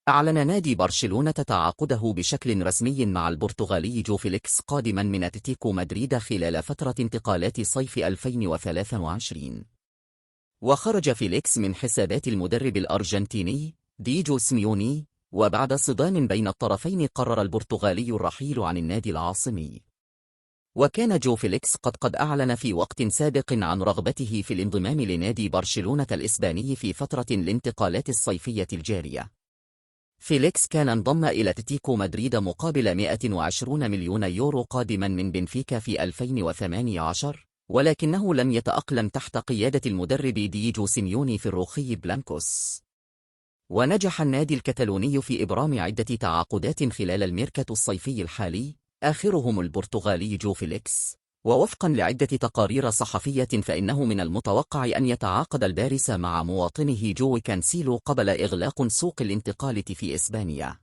أعلن نادي برشلونة تعاقده بشكل رسمي مع البرتغالي جو فيليكس قادما من أتلتيكو مدريد خلال فترة انتقالات صيف 2023. وخرج فيليكس من حسابات المدرب الأرجنتيني دييجو سيميوني، وبعد صدام بين الطرفين قرر البرتغالي الرحيل عن النادي العاصمي. وكان جو فيليكس قد أعلن في وقت سابق عن رغبته في الانضمام لنادي برشلونة الإسباني في فترة الانتقالات الصيفية الجارية. فيليكس كان انضم إلى أتلتيكو مدريد مقابل 120 مليون يورو قادما من بنفيكا في 2018، ولكنه لم يتأقلم تحت قيادة المدرب دييجو سيميوني في الروخي بلانكوس. ونجح النادي الكتالوني في إبرام عدة تعاقدات خلال الميركاتو الصيفي الحالي، آخرهم البرتغالي جو فيليكس. ووفقا لعدة تقارير صحفية فإنه من المتوقع أن يتعاقد الباريس مع مواطنه جو كانسيلو قبل إغلاق سوق الانتقالات في إسبانيا.